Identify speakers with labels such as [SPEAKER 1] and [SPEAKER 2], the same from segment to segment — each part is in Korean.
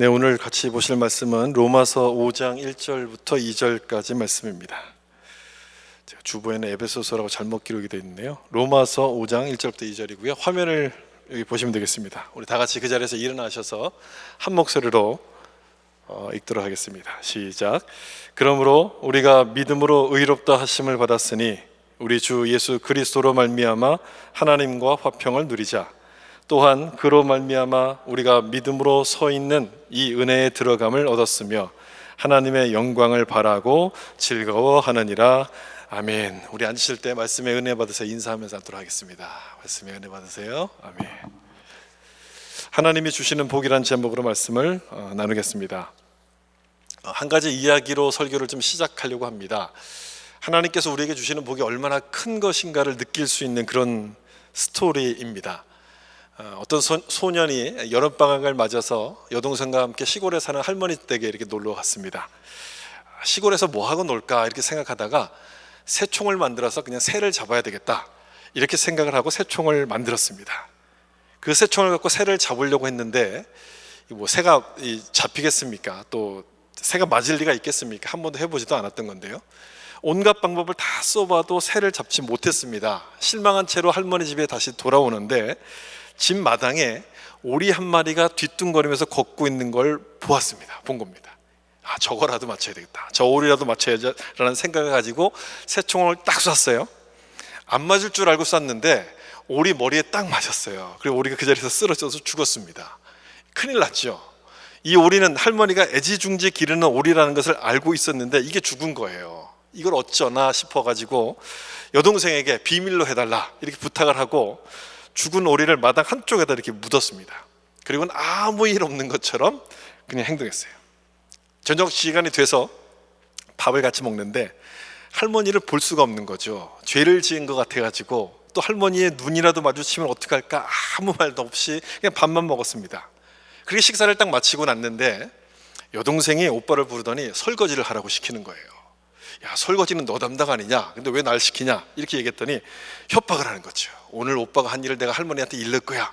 [SPEAKER 1] 네, 오늘 같이 보실 말씀은 로마서 5장 1절부터 2절까지 말씀입니다. 제가 주보에는 에베소서라고 잘못 기록이 되어 있는데요. 로마서 5장 1절부터 2절이고요. 화면을 여기 보시면 되겠습니다. 우리 다 같이 그 자리에서 일어나셔서 한 목소리로 읽도록 하겠습니다. 시작. 그러므로 우리가 믿음으로 의롭다 하심을 받았으니 우리 주 예수 그리스도로 말미암아 하나님과 화평을 누리자. 또한 그로 말미암아 우리가 믿음으로 서 있는 이 은혜에 들어감을 얻었으며 하나님의 영광을 바라고 즐거워하느니라. 아멘. 우리 앉으실 때 말씀의 은혜 받으세요. 인사하면서 앉도록 하겠습니다. 말씀의 은혜 받으세요. 아멘. 하나님이 주시는 복이란 제목으로 말씀을 나누겠습니다. 한 가지 이야기로 설교를 좀 시작하려고 합니다. 하나님께서 우리에게 주시는 복이 얼마나 큰 것인가를 느낄 수 있는 그런 스토리입니다. 어떤 소년이 여름방학을 맞아서 여동생과 함께 시골에 사는 할머니 댁에 이렇게 놀러 갔습니다. 시골에서 뭐하고 놀까 이렇게 생각하다가 새총을 만들어서 그냥 새를 잡아야 되겠다 이렇게 생각을 하고 새총을 만들었습니다. 그 새총을 갖고 새를 잡으려고 했는데 뭐 새가 잡히겠습니까? 또 새가 맞을 리가 있겠습니까? 한 번도 해보지도 않았던 건데요. 온갖 방법을 다 써봐도 새를 잡지 못했습니다. 실망한 채로 할머니 집에 다시 돌아오는데 집 마당에 오리 한 마리가 뒤뚱거리면서 걷고 있는 걸 보았습니다. 본 겁니다. 저거라도 맞춰야 되겠다. 저 오리라도 맞춰야지라는 생각을 가지고 새총을 딱 쐈어요. 안 맞을 줄 알고 쐈는데 오리 머리에 딱 맞았어요. 그리고 오리가 그 자리에서 쓰러져서 죽었습니다. 큰일 났죠. 이 오리는 할머니가 애지중지 기르는 오리라는 것을 알고 있었는데 이게 죽은 거예요. 이걸 어쩌나 싶어가지고 여동생에게 비밀로 해달라 이렇게 부탁을 하고 죽은 오리를 마당 한쪽에다 이렇게 묻었습니다. 그리고는 아무 일 없는 것처럼 그냥 행동했어요. 저녁 시간이 돼서 밥을 같이 먹는데 할머니를 볼 수가 없는 거죠. 죄를 지은 것 같아가지고 또 할머니의 눈이라도 마주치면 어떡할까 아무 말도 없이 그냥 밥만 먹었습니다. 그렇게 식사를 딱 마치고 났는데 여동생이 오빠를 부르더니 설거지를 하라고 시키는 거예요. 야, 설거지는 너 담당 아니냐? 근데 왜 날 시키냐? 이렇게 얘기했더니 협박을 하는 거죠. 오늘 오빠가 한 일을 내가 할머니한테 일를 거야.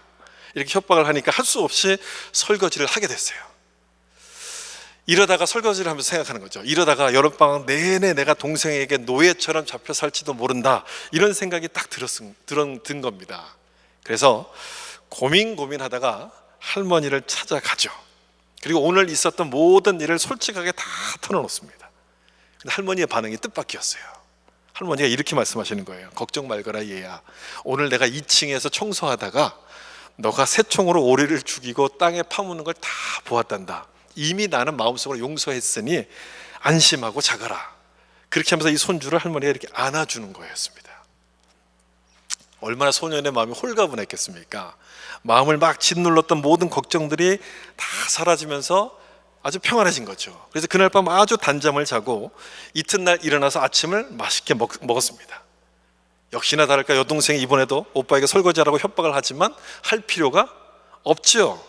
[SPEAKER 1] 이렇게 협박을 하니까 할 수 없이 설거지를 하게 됐어요. 이러다가 설거지를 하면서 생각하는 거죠. 이러다가 여름방학 내내 내가 동생에게 노예처럼 잡혀 살지도 모른다. 이런 생각이 딱 든 겁니다. 그래서 고민하다가 할머니를 찾아가죠. 그리고 오늘 있었던 모든 일을 솔직하게 다 털어놓습니다. 근데 할머니의 반응이 뜻밖이었어요. 할머니가 이렇게 말씀하시는 거예요. 걱정 말거라 얘야. 오늘 내가 2층에서 청소하다가 너가 새총으로 오리를 죽이고 땅에 파묻는 걸 다 보았단다. 이미 나는 마음속으로 용서했으니 안심하고 자거라. 그렇게 하면서 이 손주를 할머니가 이렇게 안아주는 거였습니다. 얼마나 소년의 마음이 홀가분했겠습니까? 마음을 막 짓눌렀던 모든 걱정들이 다 사라지면서 아주 평안해진 거죠. 그래서 그날 밤 아주 단잠을 자고 이튿날 일어나서 아침을 맛있게 먹었습니다. 역시나 다를까 여동생이 이번에도 오빠에게 설거지하라고 협박을 하지만 할 필요가 없죠.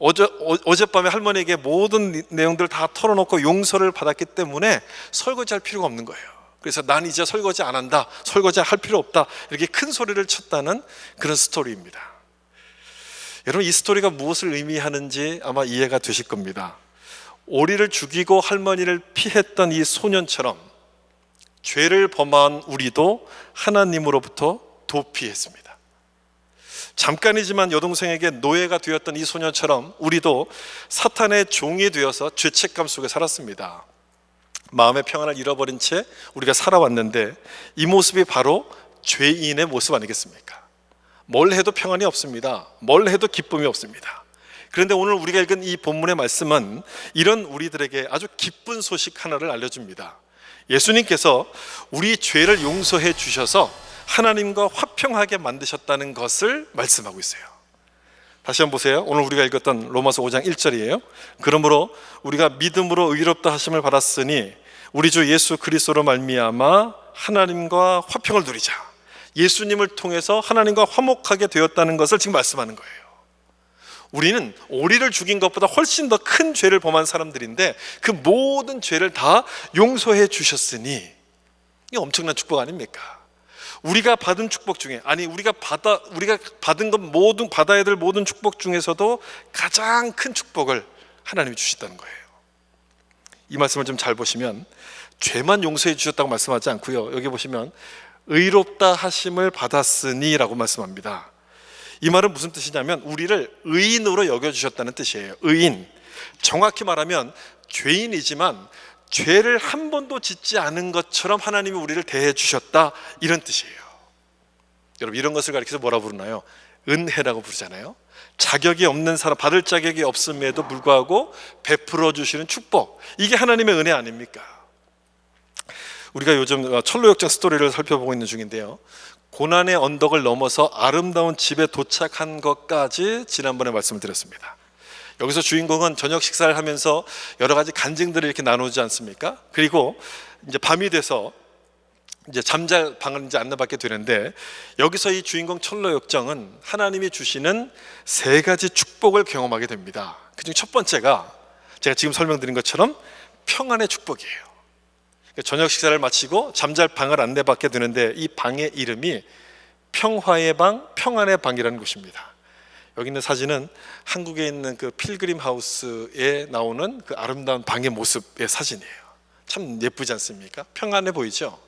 [SPEAKER 1] 어젯밤에 할머니에게 모든 내용들을 다 털어놓고 용서를 받았기 때문에 설거지할 필요가 없는 거예요. 그래서 난 이제 설거지 안 한다, 설거지 할 필요 없다, 이렇게 큰 소리를 쳤다는 그런 스토리입니다. 여러분, 이 스토리가 무엇을 의미하는지 아마 이해가 되실 겁니다. 오리를 죽이고 할머니를 피했던 이 소년처럼 죄를 범한 우리도 하나님으로부터 도피했습니다. 잠깐이지만 여동생에게 노예가 되었던 이 소년처럼 우리도 사탄의 종이 되어서 죄책감 속에 살았습니다. 마음의 평안을 잃어버린 채 우리가 살아왔는데 이 모습이 바로 죄인의 모습 아니겠습니까? 뭘 해도 평안이 없습니다. 뭘 해도 기쁨이 없습니다. 그런데 오늘 우리가 읽은 이 본문의 말씀은 이런 우리들에게 아주 기쁜 소식 하나를 알려줍니다. 예수님께서 우리 죄를 용서해 주셔서 하나님과 화평하게 만드셨다는 것을 말씀하고 있어요. 다시 한번 보세요. 오늘 우리가 읽었던 로마서 5장 1절이에요. 그러므로 우리가 믿음으로 의롭다 하심을 받았으니 우리 주 예수 그리스도로 말미암아 하나님과 화평을 누리자. 예수님을 통해서 하나님과 화목하게 되었다는 것을 지금 말씀하는 거예요. 우리는 오리를 죽인 것보다 훨씬 더 큰 죄를 범한 사람들인데 그 모든 죄를 다 용서해 주셨으니 이게 엄청난 축복 아닙니까? 우리가 받은 축복 중에, 아니 우리가 받은 것 모든, 받아야 될 모든 축복 중에서도 가장 큰 축복을 하나님이 주셨다는 거예요. 이 말씀을 좀 잘 보시면 죄만 용서해 주셨다고 말씀하지 않고요, 여기 보시면 의롭다 하심을 받았으니 라고 말씀합니다. 이 말은 무슨 뜻이냐면 우리를 의인으로 여겨주셨다는 뜻이에요. 의인, 정확히 말하면 죄인이지만 죄를 한 번도 짓지 않은 것처럼 하나님이 우리를 대해 주셨다, 이런 뜻이에요. 여러분, 이런 것을 가리켜서 뭐라 부르나요? 은혜라고 부르잖아요. 자격이 없는 사람, 받을 자격이 없음에도 불구하고 베풀어 주시는 축복, 이게 하나님의 은혜 아닙니까? 우리가 요즘 철로역정 스토리를 살펴보고 있는 중인데요, 고난의 언덕을 넘어서 아름다운 집에 도착한 것까지 지난번에 말씀을 드렸습니다. 여기서 주인공은 저녁 식사를 하면서 여러 가지 간증들을 이렇게 나누지 않습니까? 그리고 이제 밤이 돼서 이제 잠잘 방을 이제 안내받게 되는데, 여기서 이 주인공 철로역정은 하나님이 주시는 세 가지 축복을 경험하게 됩니다. 그중 첫 번째가 제가 지금 설명드린 것처럼 평안의 축복이에요. 저녁 식사를 마치고 잠잘 방을 안내받게 되는데, 이 방의 이름이 평화의 방, 평안의 방이라는 곳입니다. 여기 있는 사진은 한국에 있는 그 필그림 하우스에 나오는 그 아름다운 방의 모습의 사진이에요. 참 예쁘지 않습니까? 평안해 보이죠?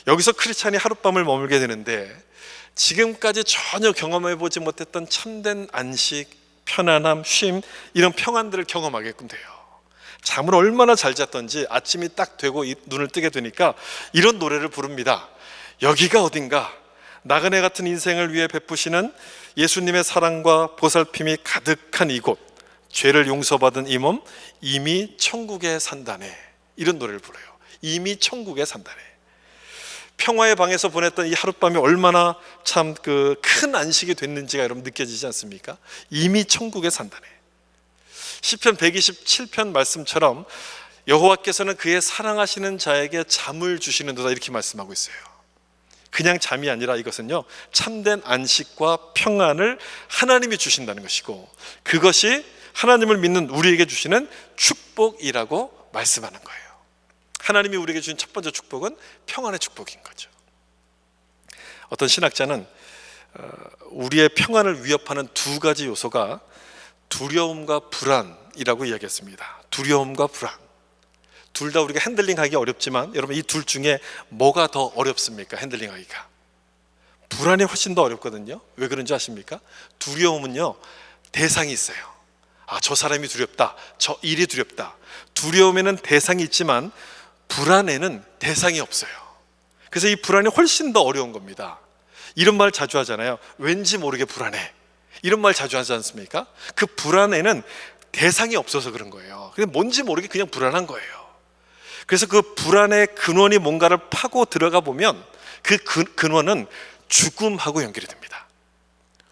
[SPEAKER 1] 여기서 크리스찬이 하룻밤을 머물게 되는데, 지금까지 전혀 경험해보지 못했던 참된 안식, 편안함, 쉼, 이런 평안들을 경험하게끔 돼요. 잠을 얼마나 잘 잤던지 아침이 딱 되고 눈을 뜨게 되니까 이런 노래를 부릅니다. 여기가 어딘가, 나그네 같은 인생을 위해 베푸시는 예수님의 사랑과 보살핌이 가득한 이곳, 죄를 용서받은 이 몸, 이미 천국에 산다네, 이런 노래를 불러요. 이미 천국에 산다네. 평화의 방에서 보냈던 이 하룻밤이 얼마나 참 그 큰 안식이 됐는지가 여러분 느껴지지 않습니까? 이미 천국에 산다네. 시편 127편 말씀처럼 여호와께서는 그의 사랑하시는 자에게 잠을 주시는도다, 이렇게 말씀하고 있어요. 그냥 잠이 아니라 이것은요, 참된 안식과 평안을 하나님이 주신다는 것이고, 그것이 하나님을 믿는 우리에게 주시는 축복이라고 말씀하는 거예요. 하나님이 우리에게 주신 첫 번째 축복은 평안의 축복인 거죠. 어떤 신학자는 우리의 평안을 위협하는 두 가지 요소가 두려움과 불안이라고 이야기했습니다. 두려움과 불안, 둘 다 우리가 핸들링하기 어렵지만, 여러분 이 둘 중에 뭐가 더 어렵습니까? 핸들링하기가. 불안이 훨씬 더 어렵거든요. 왜 그런지 아십니까? 두려움은요, 대상이 있어요. 아, 저 사람이 두렵다, 저 일이 두렵다. 두려움에는 대상이 있지만 불안에는 대상이 없어요. 그래서 이 불안이 훨씬 더 어려운 겁니다. 이런 말 자주 하잖아요. 왠지 모르게 불안해, 이런 말 자주 하지 않습니까? 그 불안에는 대상이 없어서 그런 거예요. 그냥 뭔지 모르게 그냥 불안한 거예요. 그래서 그 불안의 근원이 뭔가를 파고 들어가 보면 그 근원은 죽음하고 연결이 됩니다.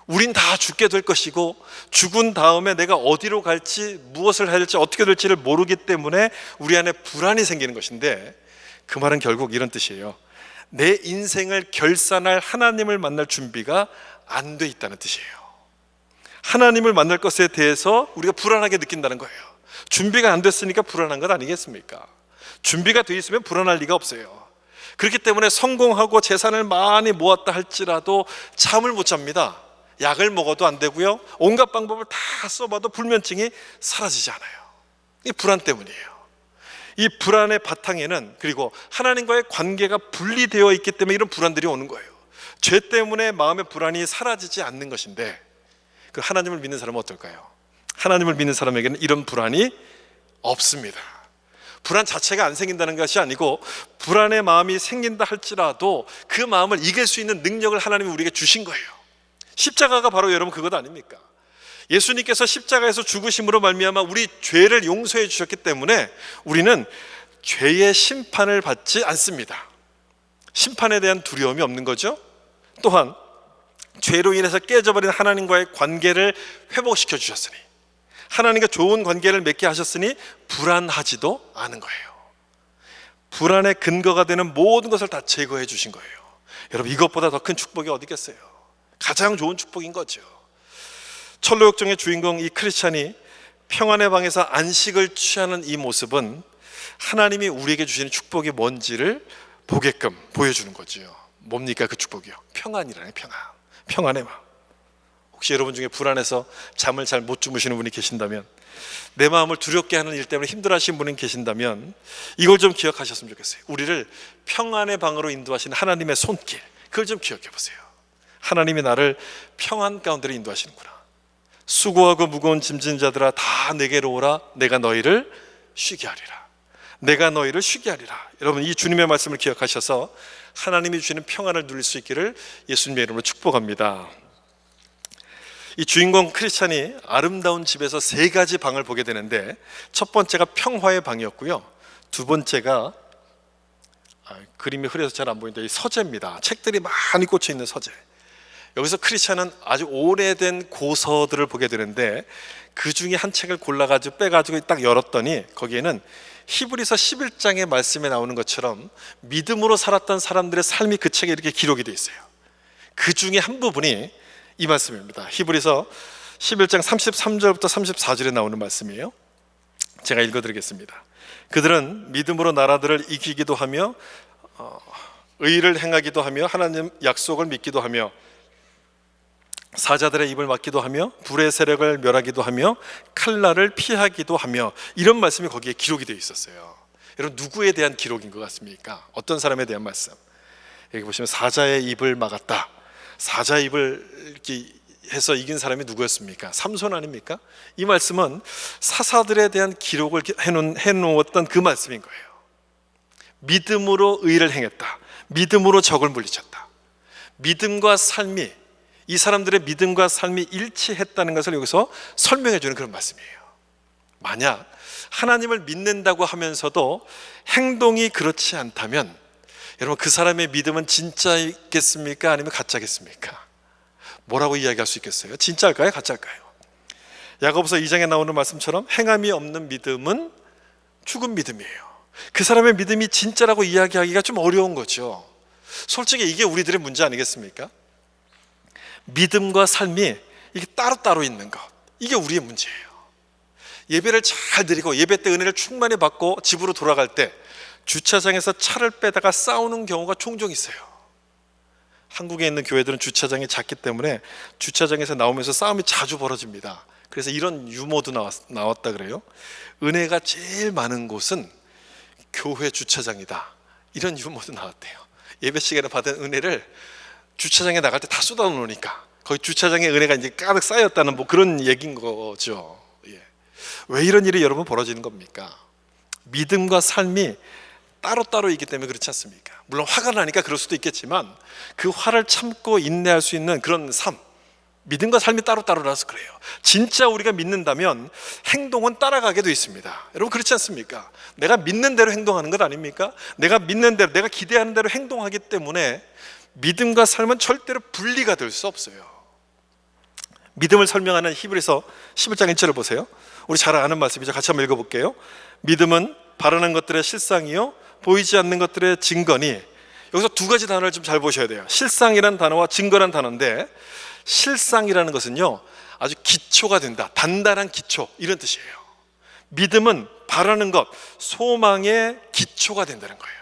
[SPEAKER 1] 우린 다 죽게 될 것이고, 죽은 다음에 내가 어디로 갈지, 무엇을 해야 될지, 어떻게 될지를 모르기 때문에 우리 안에 불안이 생기는 것인데, 그 말은 결국 이런 뜻이에요. 내 인생을 결산할 하나님을 만날 준비가 안 돼 있다는 뜻이에요. 하나님을 만날 것에 대해서 우리가 불안하게 느낀다는 거예요. 준비가 안 됐으니까 불안한 것 아니겠습니까? 준비가 돼 있으면 불안할 리가 없어요. 그렇기 때문에 성공하고 재산을 많이 모았다 할지라도 잠을 못 잡니다. 약을 먹어도 안 되고요, 온갖 방법을 다 써봐도 불면증이 사라지지 않아요. 이 불안 때문이에요. 이 불안의 바탕에는, 그리고 하나님과의 관계가 분리되어 있기 때문에 이런 불안들이 오는 거예요. 죄 때문에 마음의 불안이 사라지지 않는 것인데, 그 하나님을 믿는 사람은 어떨까요? 하나님을 믿는 사람에게는 이런 불안이 없습니다. 불안 자체가 안 생긴다는 것이 아니고, 불안의 마음이 생긴다 할지라도 그 마음을 이길 수 있는 능력을 하나님이 우리에게 주신 거예요. 십자가가 바로 여러분 그것 아닙니까? 예수님께서 십자가에서 죽으심으로 말미암아 우리 죄를 용서해 주셨기 때문에 우리는 죄의 심판을 받지 않습니다. 심판에 대한 두려움이 없는 거죠. 또한 죄로 인해서 깨져버린 하나님과의 관계를 회복시켜 주셨으니, 하나님과 좋은 관계를 맺게 하셨으니 불안하지도 않은 거예요. 불안의 근거가 되는 모든 것을 다 제거해 주신 거예요. 여러분, 이것보다 더 큰 축복이 어디 있겠어요? 가장 좋은 축복인 거죠. 철로역정의 주인공 이 크리스찬이 평안의 방에서 안식을 취하는 이 모습은 하나님이 우리에게 주시는 축복이 뭔지를 보게끔 보여주는 거죠. 뭡니까 그 축복이요? 평안이라는 평안, 평안의 마음. 혹시 여러분 중에 불안해서 잠을 잘 못 주무시는 분이 계신다면, 내 마음을 두렵게 하는 일 때문에 힘들어하시는 분이 계신다면 이걸 좀 기억하셨으면 좋겠어요. 우리를 평안의 방으로 인도하시는 하나님의 손길, 그걸 좀 기억해 보세요. 하나님이 나를 평안 가운데로 인도하시는구나. 수고하고 무거운 짐진 자들아 다 내게로 오라. 내가 너희를 쉬게 하리라. 내가 너희를 쉬게 하리라. 여러분, 이 주님의 말씀을 기억하셔서 하나님이 주시는 평안을 누릴 수 있기를 예수님의 이름으로 축복합니다. 이 주인공 크리스찬이 아름다운 집에서 세 가지 방을 보게 되는데, 첫 번째가 평화의 방이었고요, 두 번째가 그림이 흐려서 잘 안 보이는데 이 서재입니다. 책들이 많이 꽂혀 있는 서재. 여기서 크리스찬은 아주 오래된 고서들을 보게 되는데, 그 중에 한 책을 골라가지고 빼가지고 딱 열었더니 거기에는 히브리서 11장의 말씀에 나오는 것처럼 믿음으로 살았던 사람들의 삶이 그 책에 이렇게 기록이 되어 있어요. 그 중에 한 부분이 이 말씀입니다. 히브리서 11장 33절부터 34절에 나오는 말씀이에요. 제가 읽어드리겠습니다. 그들은 믿음으로 나라들을 이기기도 하며 의를 행하기도 하며 하나님 약속을 믿기도 하며 사자들의 입을 막기도 하며 불의 세력을 멸하기도 하며 칼날을 피하기도 하며, 이런 말씀이 거기에 기록이 되어 있었어요. 여러분, 누구에 대한 기록인 것 같습니까? 어떤 사람에 대한 말씀? 여기 보시면 사자의 입을 막았다. 사자의 입을 이렇게 해서 이긴 사람이 누구였습니까? 삼손 아닙니까? 이 말씀은 사사들에 대한 기록을 해놓았던 그 말씀인 거예요. 믿음으로 의를 행했다. 믿음으로 적을 물리쳤다. 믿음과 삶이, 이 사람들의 믿음과 삶이 일치했다는 것을 여기서 설명해 주는 그런 말씀이에요. 만약 하나님을 믿는다고 하면서도 행동이 그렇지 않다면, 여러분, 그 사람의 믿음은 진짜겠습니까? 아니면 가짜겠습니까? 뭐라고 이야기할 수 있겠어요? 진짜일까요? 가짜일까요? 야고보서 2장에 나오는 말씀처럼 행함이 없는 믿음은 죽은 믿음이에요. 그 사람의 믿음이 진짜라고 이야기하기가 좀 어려운 거죠. 솔직히 이게 우리들의 문제 아니겠습니까? 믿음과 삶이 이게 따로따로 있는 것, 이게 우리의 문제예요. 예배를 잘 드리고 예배 때 은혜를 충만히 받고 집으로 돌아갈 때 주차장에서 차를 빼다가 싸우는 경우가 종종 있어요. 한국에 있는 교회들은 주차장이 작기 때문에 주차장에서 나오면서 싸움이 자주 벌어집니다. 그래서 이런 유머도 나왔다 그래요. 은혜가 제일 많은 곳은 교회 주차장이다, 이런 유머도 나왔대요. 예배 시간에 받은 은혜를 주차장에 나갈 때 다 쏟아 놓으니까 거기 주차장에 은혜가 이제 가득 쌓였다는 뭐 그런 얘기인 거죠. 예. 왜 이런 일이 여러분 벌어지는 겁니까? 믿음과 삶이 따로따로이기 때문에 그렇지 않습니까? 물론 화가 나니까 그럴 수도 있겠지만 그 화를 참고 인내할 수 있는 그런 삶, 믿음과 삶이 따로따로라서 그래요. 진짜 우리가 믿는다면 행동은 따라가게 돼 있습니다. 여러분, 그렇지 않습니까? 내가 믿는 대로 행동하는 것 아닙니까? 내가 믿는 대로, 내가 기대하는 대로 행동하기 때문에 믿음과 삶은 절대로 분리가 될 수 없어요. 믿음을 설명하는 히브리서 11장 1절을 보세요. 우리 잘 아는 말씀이죠. 같이 한번 읽어볼게요. 믿음은 바라는 것들의 실상이요 보이지 않는 것들의 증거니. 여기서 두 가지 단어를 좀 잘 보셔야 돼요. 실상이라는 단어와 증거라는 단어인데, 실상이라는 것은요 아주 기초가 된다, 단단한 기초, 이런 뜻이에요. 믿음은 바라는 것, 소망의 기초가 된다는 거예요.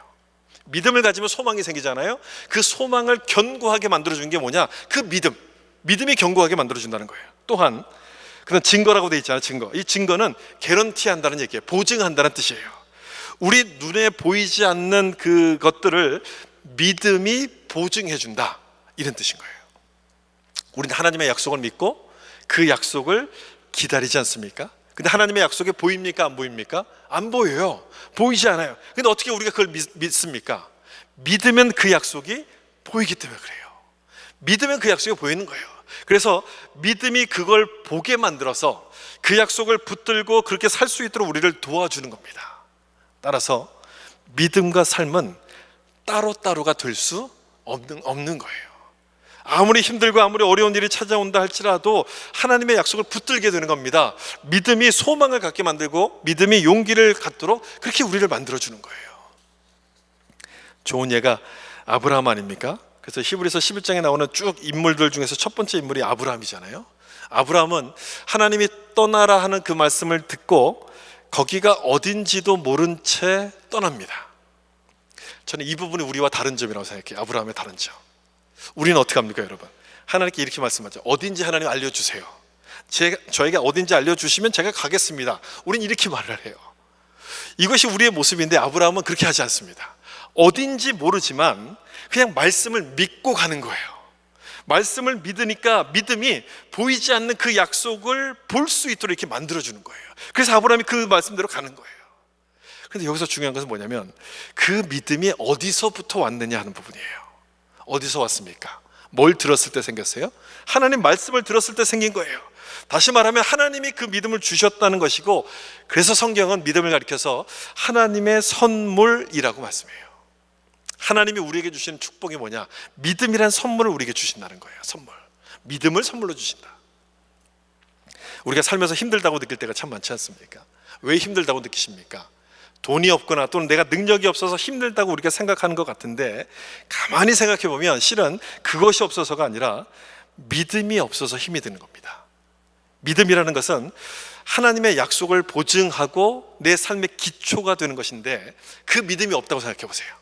[SPEAKER 1] 믿음을 가지면 소망이 생기잖아요. 그 소망을 견고하게 만들어주는 게 뭐냐? 그 믿음이 견고하게 만들어준다는 거예요. 또한 그런 증거라고 되어 있잖아요. 증거. 이 증거는 개런티한다는 얘기예요. 보증한다는 뜻이에요. 우리 눈에 보이지 않는 그것들을 믿음이 보증해준다, 이런 뜻인 거예요. 우리는 하나님의 약속을 믿고 그 약속을 기다리지 않습니까? 근데 하나님의 약속이 보입니까? 안 보입니까? 안 보여요. 보이지 않아요. 근데 어떻게 우리가 그걸 믿습니까? 믿으면 그 약속이 보이기 때문에 그래요. 믿으면 그 약속이 보이는 거예요. 그래서 믿음이 그걸 보게 만들어서 그 약속을 붙들고 그렇게 살 수 있도록 우리를 도와주는 겁니다. 따라서 믿음과 삶은 따로따로가 될 수 없는 거예요. 아무리 힘들고 아무리 어려운 일이 찾아온다 할지라도 하나님의 약속을 붙들게 되는 겁니다. 믿음이 소망을 갖게 만들고 믿음이 용기를 갖도록 그렇게 우리를 만들어주는 거예요. 좋은 예가 아브라함 아닙니까? 그래서 히브리서 11장에 나오는 쭉 인물들 중에서 첫 번째 인물이 아브라함이잖아요. 아브라함은 하나님이 떠나라 하는 그 말씀을 듣고 거기가 어딘지도 모른 채 떠납니다. 저는 이 부분이 우리와 다른 점이라고 생각해요. 아브라함의 다른 점. 우리는 어떻게 합니까, 여러분? 하나님께 이렇게 말씀하죠. 어딘지 하나님 알려주세요. 저에게 어딘지 알려주시면 제가 가겠습니다. 우린 이렇게 말을 해요. 이것이 우리의 모습인데 아브라함은 그렇게 하지 않습니다. 어딘지 모르지만 그냥 말씀을 믿고 가는 거예요. 말씀을 믿으니까 믿음이 보이지 않는 그 약속을 볼 수 있도록 이렇게 만들어주는 거예요. 그래서 아브라함이 그 말씀대로 가는 거예요. 그런데 여기서 중요한 것은 뭐냐면 그 믿음이 어디서부터 왔느냐 하는 부분이에요. 어디서 왔습니까? 뭘 들었을 때 생겼어요? 하나님 말씀을 들었을 때 생긴 거예요. 다시 말하면 하나님이 그 믿음을 주셨다는 것이고, 그래서 성경은 믿음을 가리켜서 하나님의 선물이라고 말씀해요. 하나님이 우리에게 주시는 축복이 뭐냐? 믿음이란 선물을 우리에게 주신다는 거예요. 선물. 믿음을 선물로 주신다. 우리가 살면서 힘들다고 느낄 때가 참 많지 않습니까? 왜 힘들다고 느끼십니까? 돈이 없거나 또는 내가 능력이 없어서 힘들다고 우리가 생각하는 것 같은데, 가만히 생각해 보면 실은 그것이 없어서가 아니라 믿음이 없어서 힘이 드는 겁니다. 믿음이라는 것은 하나님의 약속을 보증하고 내 삶의 기초가 되는 것인데, 그 믿음이 없다고 생각해 보세요.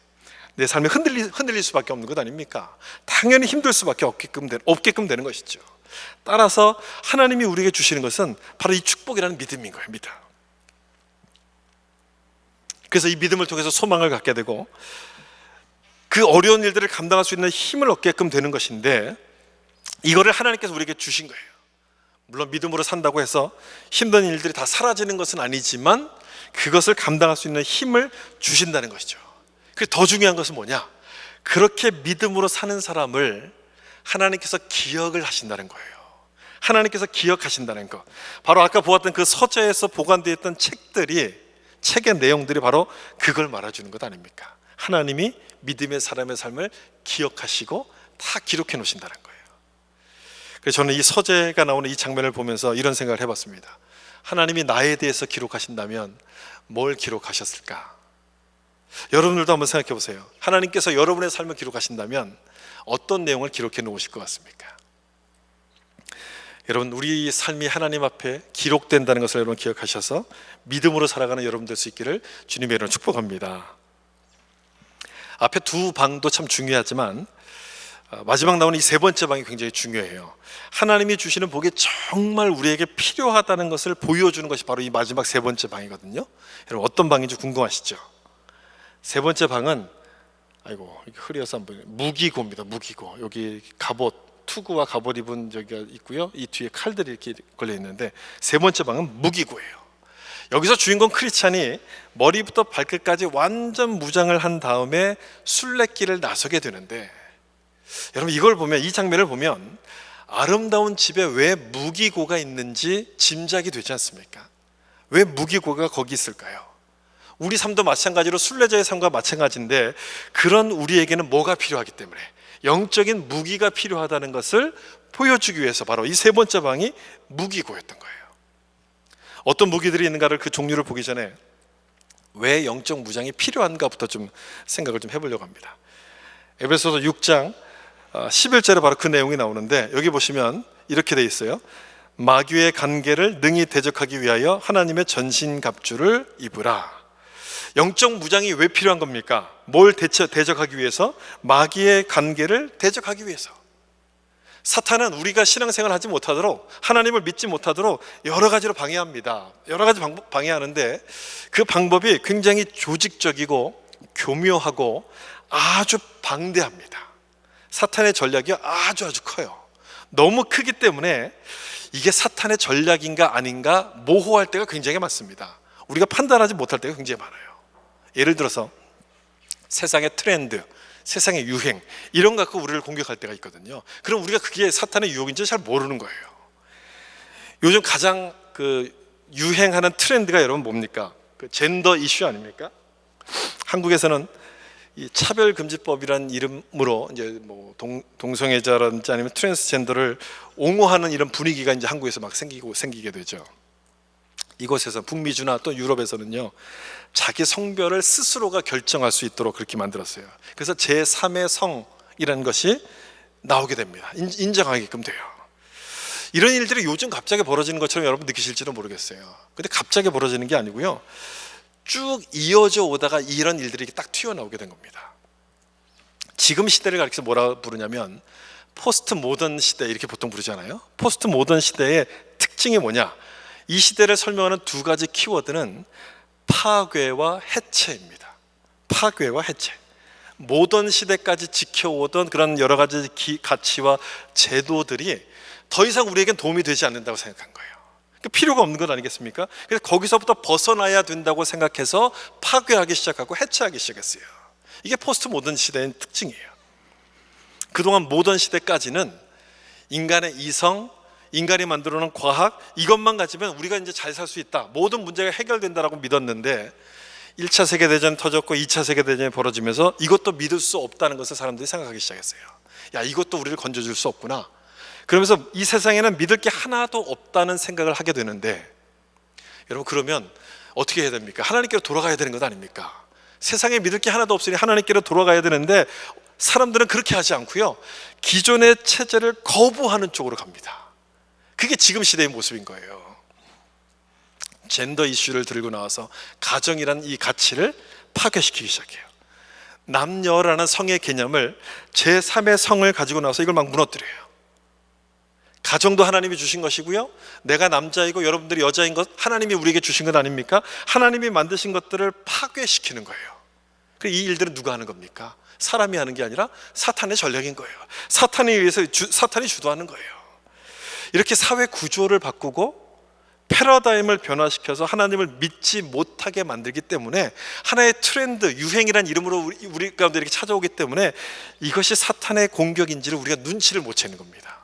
[SPEAKER 1] 내 삶이 흔들릴 수밖에 없는 것 아닙니까? 당연히 힘들 수밖에 없게끔 되는 것이죠. 따라서 하나님이 우리에게 주시는 것은 바로 이 축복이라는 믿음인 거예요. 믿음. 그래서 이 믿음을 통해서 소망을 갖게 되고 그 어려운 일들을 감당할 수 있는 힘을 얻게끔 되는 것인데, 이거를 하나님께서 우리에게 주신 거예요. 물론 믿음으로 산다고 해서 힘든 일들이 다 사라지는 것은 아니지만 그것을 감당할 수 있는 힘을 주신다는 것이죠. 그래서 더 중요한 것은 뭐냐? 그렇게 믿음으로 사는 사람을 하나님께서 기억을 하신다는 거예요. 하나님께서 기억하신다는 것. 바로 아까 보았던 그 서재에서 보관되어 있던 책의 내용들이 바로 그걸 말해주는 것 아닙니까? 하나님이 믿음의 사람의 삶을 기억하시고 다 기록해 놓으신다는 거예요. 그래서 저는 이 서재가 나오는 이 장면을 보면서 이런 생각을 해봤습니다. 하나님이 나에 대해서 기록하신다면 뭘 기록하셨을까? 여러분들도 한번 생각해 보세요. 하나님께서 여러분의 삶을 기록하신다면 어떤 내용을 기록해 놓으실 것 같습니까? 여러분, 우리 삶이 하나님 앞에 기록된다는 것을 여러분 기억하셔서 믿음으로 살아가는 여러분 될 수 있기를 주님의 이름으로 축복합니다. 앞에 두 방도 참 중요하지만 마지막 나오는 이 세 번째 방이 굉장히 중요해요. 하나님이 주시는 복이 정말 우리에게 필요하다는 것을 보여주는 것이 바로 이 마지막 세 번째 방이거든요. 여러분, 어떤 방인지 궁금하시죠? 세 번째 방은 이게 흐려서 한번 무기고입니다. 무기고. 여기 갑옷, 투구와 갑옷 입은 저기가 있고요. 이 뒤에 칼들이 이렇게 걸려 있는데, 세 번째 방은 무기고예요. 여기서 주인공 크리스찬이 머리부터 발끝까지 완전 무장을 한 다음에 순례길을 나서게 되는데, 여러분 이걸 보면, 이 장면을 보면 아름다운 집에 왜 무기고가 있는지 짐작이 되지 않습니까? 왜 무기고가 거기 있을까요? 우리 삶도 마찬가지로 순례자의 삶과 마찬가지인데, 그런 우리에게는 뭐가 필요하기 때문에 영적인 무기가 필요하다는 것을 보여주기 위해서 바로 이 세 번째 방이 무기고였던 거예요. 어떤 무기들이 있는가를, 그 종류를 보기 전에 왜 영적 무장이 필요한가부터 좀 생각을 좀 해보려고 합니다. 에베소서 6장 11절에 바로 그 내용이 나오는데, 여기 보시면 이렇게 돼 있어요. 마귀의 간계를 능히 대적하기 위하여 하나님의 전신갑주를 입으라. 영적 무장이 왜 필요한 겁니까? 뭘 대적하기 위해서? 마귀의 간계를 대적하기 위해서. 사탄은 우리가 신앙생활을 하지 못하도록, 하나님을 믿지 못하도록 여러 가지로 방해합니다. 여러 가지 방해하는데, 그 방법이 굉장히 조직적이고 교묘하고 아주 방대합니다. 사탄의 전략이 아주 커요. 너무 크기 때문에 이게 사탄의 전략인가 아닌가 모호할 때가 굉장히 많습니다. 우리가 판단하지 못할 때가 굉장히 많아요. 예를 들어서 세상의 트렌드, 세상의 유행, 이런 거 갖고 우리를 공격할 때가 있거든요. 그럼 우리가 그게 사탄의 유혹인지 잘 모르는 거예요. 요즘 가장 유행하는 트렌드가 여러분 뭡니까? 젠더 이슈 아닙니까? 한국에서는 이 차별금지법이라는 이름으로 이제 뭐 동성애자라든지 아니면 트랜스젠더를 옹호하는 이런 분위기가 이제 한국에서 막 생기게 되죠. 이곳에서 북미주나 또 유럽에서는요, 자기 성별을 스스로가 결정할 수 있도록 그렇게 만들었어요. 그래서 제3의 성이라는 것이 나오게 됩니다. 인정하게끔 돼요. 이런 일들이 요즘 갑자기 벌어지는 것처럼 여러분 느끼실지는 모르겠어요. 근데 갑자기 벌어지는 게 아니고요, 쭉 이어져 오다가 이런 일들이 딱 튀어나오게 된 겁니다. 지금 시대를 가리켜서 뭐라 부르냐면 포스트 모던 시대 이렇게 보통 부르잖아요. 포스트 모던 시대의 특징이 뭐냐? 이 시대를 설명하는 두 가지 키워드는 파괴와 해체입니다. 파괴와 해체. 모던 시대까지 지켜오던 그런 여러 가지 가치와 제도들이 더 이상 우리에겐 도움이 되지 않는다고 생각한 거예요. 필요가 없는 것 아니겠습니까? 그래서 거기서부터 벗어나야 된다고 생각해서 파괴하기 시작하고 해체하기 시작했어요. 이게 포스트 모던 시대의 특징이에요. 그동안 모던 시대까지는 인간의 이성, 인간이 만들어 놓은 과학, 이것만 가지면 우리가 이제 잘 살 수 있다, 모든 문제가 해결된다라고 믿었는데 1차 세계대전이 터졌고 2차 세계대전이 벌어지면서 이것도 믿을 수 없다는 것을 사람들이 생각하기 시작했어요. 야, 이것도 우리를 건져줄 수 없구나. 그러면서 이 세상에는 믿을 게 하나도 없다는 생각을 하게 되는데, 여러분 그러면 어떻게 해야 됩니까? 하나님께로 돌아가야 되는 것 아닙니까? 세상에 믿을 게 하나도 없으니 하나님께로 돌아가야 되는데 사람들은 그렇게 하지 않고요, 기존의 체제를 거부하는 쪽으로 갑니다. 그게 지금 시대의 모습인 거예요. 젠더 이슈를 들고 나와서 가정이란 이 가치를 파괴시키기 시작해요. 남녀라는 성의 개념을, 제3의 성을 가지고 나와서 이걸 막 무너뜨려요. 가정도 하나님이 주신 것이고요, 내가 남자이고 여러분들이 여자인 것 하나님이 우리에게 주신 것 아닙니까? 하나님이 만드신 것들을 파괴시키는 거예요. 이 일들은 누가 하는 겁니까? 사람이 하는 게 아니라 사탄의 전략인 거예요. 사탄에 의해서 사탄이 주도하는 거예요. 이렇게 사회 구조를 바꾸고 패러다임을 변화시켜서 하나님을 믿지 못하게 만들기 때문에 하나의 트렌드, 유행이란 이름으로 우리 가운데 이렇게 찾아오기 때문에 이것이 사탄의 공격인지를 우리가 눈치를 못 채는 겁니다.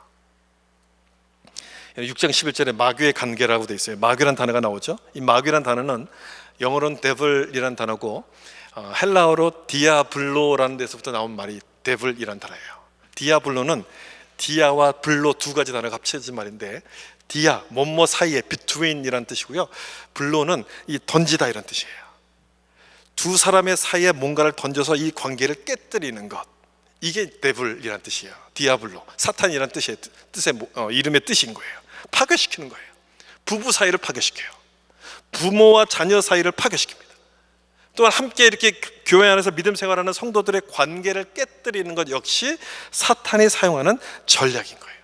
[SPEAKER 1] 6장 11절에 마귀의 관계라고 되어 있어요. 마귀란 단어가 나오죠. 이 마귀란 단어는 영어로는 devil이란 단어고 헬라어로 디아블로라는 데서부터 나온 말이 devil이란 단어예요. 디아블로는 디아와 블로 두 가지 단어가 합쳐진 말인데, 디아, 뭐뭐 사이에, between이란 뜻이고요, 블로는 이 던지다 이란 뜻이에요. 두 사람의 사이에 뭔가를 던져서 이 관계를 깨뜨리는 것, 이게 데블이란 뜻이에요. 디아블로, 사탄이란 뜻의 이름의 뜻인 거예요. 파괴시키는 거예요. 부부 사이를 파괴시켜요. 부모와 자녀 사이를 파괴시킵니다. 또한 함께 이렇게 교회 안에서 믿음 생활하는 성도들의 관계를 깨뜨리는 것 역시 사탄이 사용하는 전략인 거예요.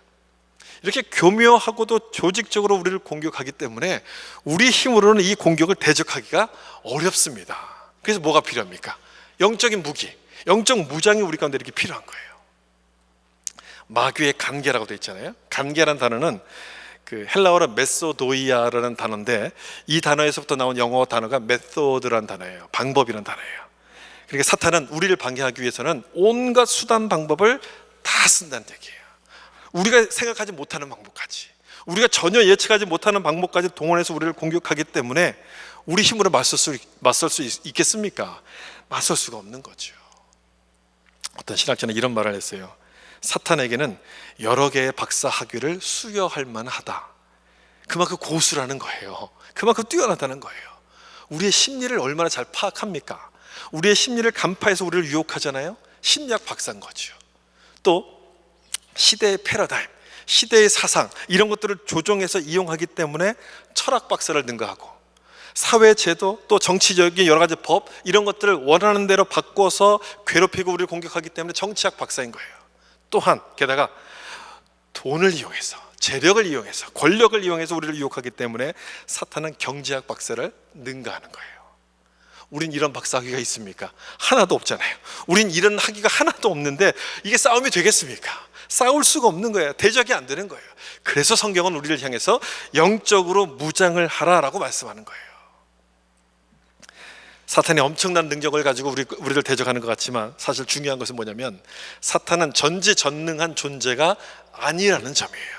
[SPEAKER 1] 이렇게 교묘하고도 조직적으로 우리를 공격하기 때문에 우리 힘으로는 이 공격을 대적하기가 어렵습니다. 그래서 뭐가 필요합니까? 영적인 무기, 영적 무장이 우리 가운데 이렇게 필요한 거예요. 마귀의 관계라고 되어 있잖아요. 관계란 단어는 그 헬라어로 메소도이아라는 단어인데, 이 단어에서부터 나온 영어 단어가 메소드라는 단어예요. 방법이라는 단어예요. 그러니까 사탄은 우리를 방해하기 위해서는 온갖 수단 방법을 다 쓴다는 얘기예요. 우리가 생각하지 못하는 방법까지, 우리가 전혀 예측하지 못하는 방법까지 동원해서 우리를 공격하기 때문에 우리 힘으로 맞설 수 있겠습니까? 맞설 수가 없는 거죠. 어떤 신학자는 이런 말을 했어요. 사탄에게는 여러 개의 박사 학위를 수여할 만하다. 그만큼 고수라는 거예요. 그만큼 뛰어나다는 거예요. 우리의 심리를 얼마나 잘 파악합니까? 우리의 심리를 간파해서 우리를 유혹하잖아요. 심리학 박사인 거죠. 또 시대의 패러다임, 시대의 사상, 이런 것들을 조정해서 이용하기 때문에 철학 박사를 능가하고, 사회 제도, 또 정치적인 여러 가지 법, 이런 것들을 원하는 대로 바꿔서 괴롭히고 우리를 공격하기 때문에 정치학 박사인 거예요. 또한 게다가 돈을 이용해서, 재력을 이용해서, 권력을 이용해서 우리를 유혹하기 때문에 사탄은 경제학 박사를 능가하는 거예요. 우린 이런 박사 학위가 있습니까? 하나도 없잖아요. 우린 이런 학위가 하나도 없는데 이게 싸움이 되겠습니까? 싸울 수가 없는 거예요. 대적이 안 되는 거예요. 그래서 성경은 우리를 향해서 영적으로 무장을 하라라고 말씀하는 거예요. 사탄이 엄청난 능력을 가지고 우리를 대적하는 것 같지만 사실 중요한 것은 뭐냐면 사탄은 전지전능한 존재가 아니라는 점이에요.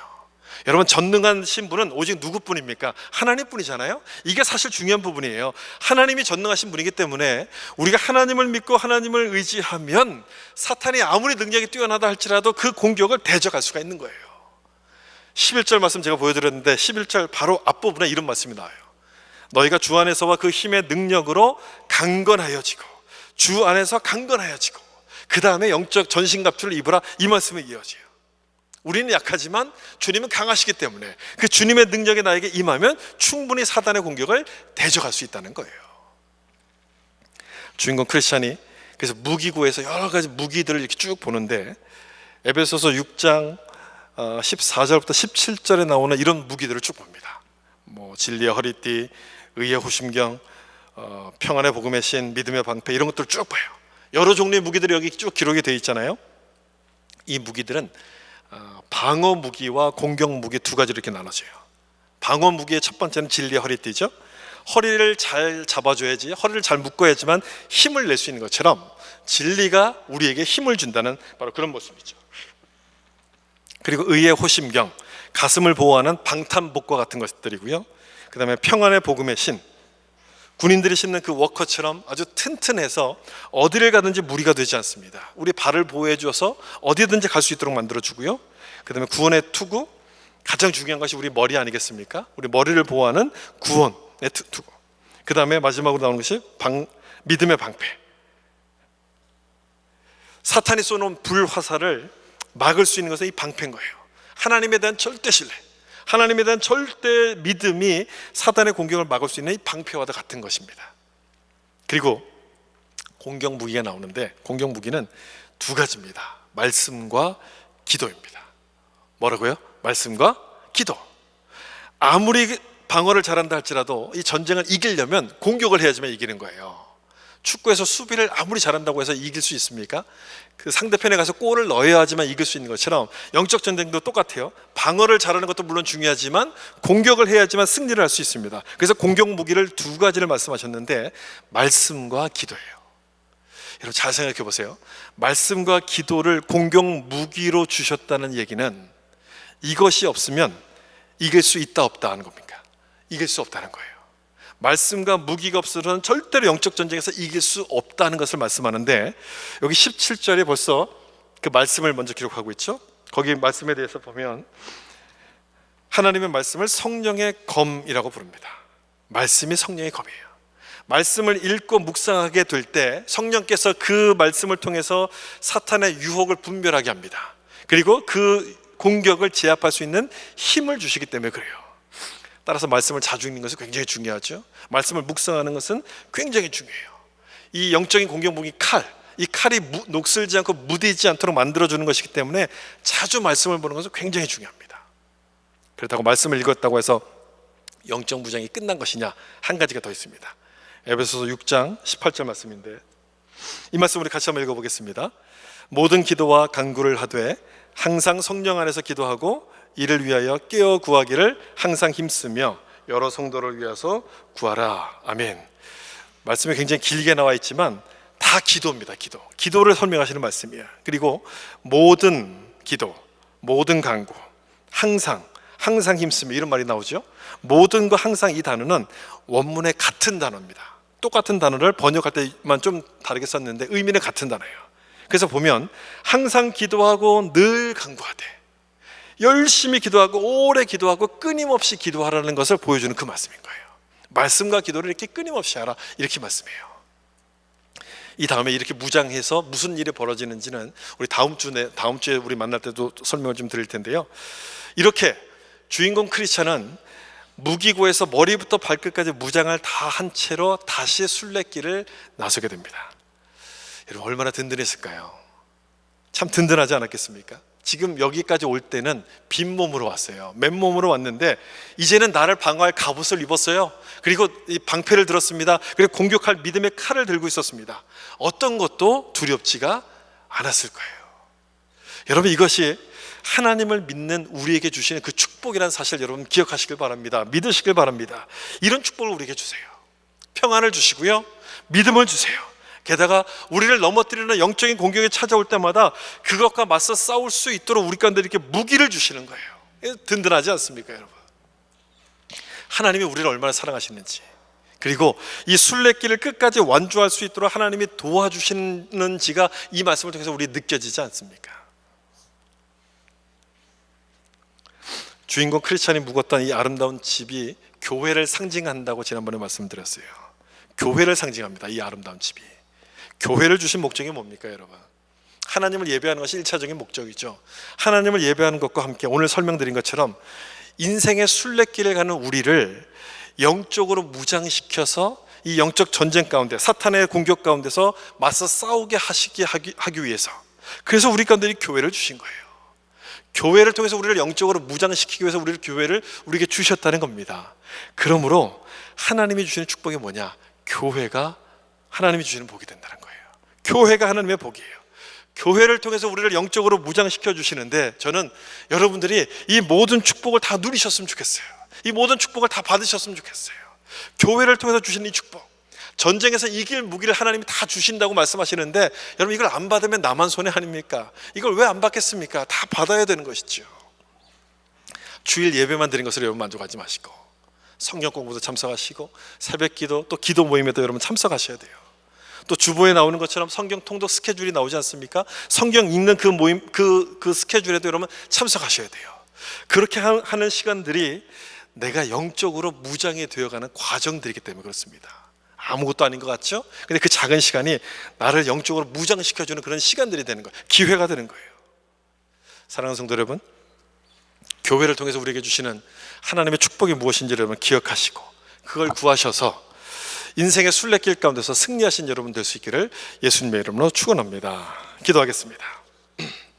[SPEAKER 1] 여러분, 전능하신 분은 오직 누구뿐입니까? 하나님뿐이잖아요. 이게 사실 중요한 부분이에요. 하나님이 전능하신 분이기 때문에 우리가 하나님을 믿고 하나님을 의지하면 사탄이 아무리 능력이 뛰어나다 할지라도 그 공격을 대적할 수가 있는 거예요. 11절 말씀 제가 보여드렸는데 11절 바로 앞부분에 이런 말씀이 나와요. 너희가 주 안에서와 그 힘의 능력으로 강건하여지고, 주 안에서 강건하여지고, 그 다음에 영적 전신갑주를 입으라, 이 말씀이 이어져요. 우리는 약하지만 주님은 강하시기 때문에 그 주님의 능력이 나에게 임하면 충분히 사단의 공격을 대적할 수 있다는 거예요. 주인공 크리스찬이 그래서 무기고에서 여러 가지 무기들을 이렇게 쭉 보는데, 에베소서 6장 14절부터 17절에 나오는 이런 무기들을 쭉 봅니다. 뭐 진리의 허리띠, 의의 호심경, 평안의 복음의 신, 믿음의 방패, 이런 것들을 쭉 봐요. 여러 종류의 무기들이 여기 쭉 기록이 되어 있잖아요. 이 무기들은 방어 무기와 공격 무기 두 가지로 이렇게 나눠져요. 방어 무기의 첫 번째는 진리의 허리띠죠. 허리를 잘 잡아줘야지, 허리를 잘 묶어야지만 힘을 낼 수 있는 것처럼 진리가 우리에게 힘을 준다는 바로 그런 모습이죠. 그리고 의의 호심경, 가슴을 보호하는 방탄복과 같은 것들이고요. 그 다음에 평안의 복음의 신, 군인들이 신는 그 워커처럼 아주 튼튼해서 어디를 가든지 무리가 되지 않습니다. 우리 발을 보호해 줘서 어디든지 갈 수 있도록 만들어주고요. 그 다음에 구원의 투구, 가장 중요한 것이 우리 머리 아니겠습니까? 우리 머리를 보호하는 구원의 투구. 그 다음에 마지막으로 나오는 것이 믿음의 방패. 사탄이 쏘는 불화살을 막을 수 있는 것은 이 방패인 거예요. 하나님에 대한 절대 신뢰, 하나님에 대한 절대 믿음이 사탄의 공격을 막을 수 있는 이 방패와도 같은 것입니다. 그리고 공격 무기가 나오는데, 공격 무기는 두 가지입니다. 말씀과 기도입니다. 뭐라고요? 말씀과 기도. 아무리 방어를 잘한다 할지라도 이 전쟁을 이기려면 공격을 해야지만 이기는 거예요. 축구에서 수비를 아무리 잘한다고 해서 이길 수 있습니까? 그 상대편에 가서 골을 넣어야지만 이길 수 있는 것처럼 영적 전쟁도 똑같아요. 방어를 잘하는 것도 물론 중요하지만 공격을 해야지만 승리를 할 수 있습니다. 그래서 공격 무기를 두 가지를 말씀하셨는데, 말씀과 기도예요. 여러분 잘 생각해 보세요. 말씀과 기도를 공격 무기로 주셨다는 얘기는 이것이 없으면 이길 수 있다 없다 하는 겁니까? 이길 수 없다는 거예요. 말씀과 무기가 없어서는 절대로 영적 전쟁에서 이길 수 없다는 것을 말씀하는데, 여기 17절에 벌써 그 말씀을 먼저 기록하고 있죠. 거기 말씀에 대해서 보면 하나님의 말씀을 성령의 검이라고 부릅니다. 말씀이 성령의 검이에요. 말씀을 읽고 묵상하게 될 때 성령께서 그 말씀을 통해서 사탄의 유혹을 분별하게 합니다. 그리고 그 공격을 제압할 수 있는 힘을 주시기 때문에 그래요. 따라서 말씀을 자주 읽는 것은 굉장히 중요하죠. 말씀을 묵상하는 것은 굉장히 중요해요. 이 영적인 공격 무기 칼, 이 칼이 녹슬지 않고 무디지 않도록 만들어주는 것이기 때문에 자주 말씀을 보는 것은 굉장히 중요합니다. 그렇다고 말씀을 읽었다고 해서 영적 무장이 끝난 것이냐? 한 가지가 더 있습니다. 에베소서 6장 18절 말씀인데, 이 말씀 우리 같이 한번 읽어보겠습니다. 모든 기도와 간구를 하되 항상 성령 안에서 기도하고 이를 위하여 깨어 구하기를 항상 힘쓰며 여러 성도를 위해서 구하라. 아멘. 말씀이 굉장히 길게 나와 있지만 다 기도입니다. 기도를 설명하시는 말씀이에요. 그리고 모든 기도, 모든 간구, 항상 힘쓰며, 이런 말이 나오죠. 모든과 항상, 이 단어는 원문의 같은 단어입니다. 똑같은 단어를 번역할 때만 좀 다르게 썼는데 의미는 같은 단어예요. 그래서 보면 항상 기도하고 늘 간구하되, 열심히 기도하고 오래 기도하고 끊임없이 기도하라는 것을 보여주는 그 말씀인 거예요. 말씀과 기도를 이렇게 끊임없이 하라, 이렇게 말씀해요. 이 다음에 이렇게 무장해서 무슨 일이 벌어지는지는 우리 다음 주에 우리 만날 때도 설명을 좀 드릴 텐데요. 이렇게 주인공 크리스찬은 무기고에서 머리부터 발끝까지 무장을 다 한 채로 다시 순례길을 나서게 됩니다. 여러분 얼마나 든든했을까요? 참 든든하지 않았겠습니까? 지금 여기까지 올 때는 빈몸으로 왔어요. 맨몸으로 왔는데 이제는 나를 방어할 갑옷을 입었어요. 그리고 이 방패를 들었습니다. 그리고 공격할 믿음의 칼을 들고 있었습니다. 어떤 것도 두렵지가 않았을 거예요. 여러분 이것이 하나님을 믿는 우리에게 주시는 그 축복이라는 사실 여러분 기억하시길 바랍니다. 믿으시길 바랍니다. 이런 축복을 우리에게 주세요. 평안을 주시고요, 믿음을 주세요. 게다가 우리를 넘어뜨리는 영적인 공격이 찾아올 때마다 그것과 맞서 싸울 수 있도록 우리 가운데 이렇게 무기를 주시는 거예요. 든든하지 않습니까 여러분? 하나님이 우리를 얼마나 사랑하시는지, 그리고 이 순례길을 끝까지 완주할 수 있도록 하나님이 도와주시는지가 이 말씀을 통해서 우리 느껴지지 않습니까? 주인공 크리스찬이 묵었던 이 아름다운 집이 교회를 상징한다고 지난번에 말씀드렸어요. 교회를 상징합니다. 이 아름다운 집이. 교회를 주신 목적이 뭡니까 여러분? 하나님을 예배하는 것이 1차적인 목적이죠. 하나님을 예배하는 것과 함께 오늘 설명드린 것처럼 인생의 순례길에 가는 우리를 영적으로 무장시켜서 이 영적 전쟁 가운데, 사탄의 공격 가운데서 맞서 싸우게 하기 위해서, 그래서 우리 가운데 이 교회를 주신 거예요. 교회를 통해서 우리를 영적으로 무장시키기 위해서 우리를 교회를 우리에게 주셨다는 겁니다. 그러므로 하나님이 주시는 축복이 뭐냐? 교회가 하나님이 주시는 복이 된다는 거예요. 교회가 하나님의 복이에요. 교회를 통해서 우리를 영적으로 무장시켜 주시는데, 저는 여러분들이 이 모든 축복을 다 누리셨으면 좋겠어요. 이 모든 축복을 다 받으셨으면 좋겠어요. 교회를 통해서 주시는 이 축복, 전쟁에서 이길 무기를 하나님이 다 주신다고 말씀하시는데, 여러분 이걸 안 받으면 나만 손해 아닙니까? 이걸 왜 안 받겠습니까? 다 받아야 되는 것이죠. 주일 예배만 드린 것으로 여러분 만족하지 마시고, 성경 공부도 참석하시고, 새벽 기도, 또 기도 모임에도 여러분 참석하셔야 돼요. 또 주보에 나오는 것처럼 성경 통독 스케줄이 나오지 않습니까? 성경 읽는 그 모임, 그 스케줄에도 여러분 참석하셔야 돼요. 그렇게 하는 시간들이 내가 영적으로 무장이 되어가는 과정들이기 때문에 그렇습니다. 아무것도 아닌 것 같죠? 근데 그 작은 시간이 나를 영적으로 무장시켜주는 그런 시간들이 되는 거예요. 기회가 되는 거예요. 사랑하는 성도 여러분, 교회를 통해서 우리에게 주시는 하나님의 축복이 무엇인지를 여러분 기억하시고, 그걸 구하셔서 인생의 순례길 가운데서 승리하신 여러분 될 수 있기를 예수님의 이름으로 축원합니다. 기도하겠습니다.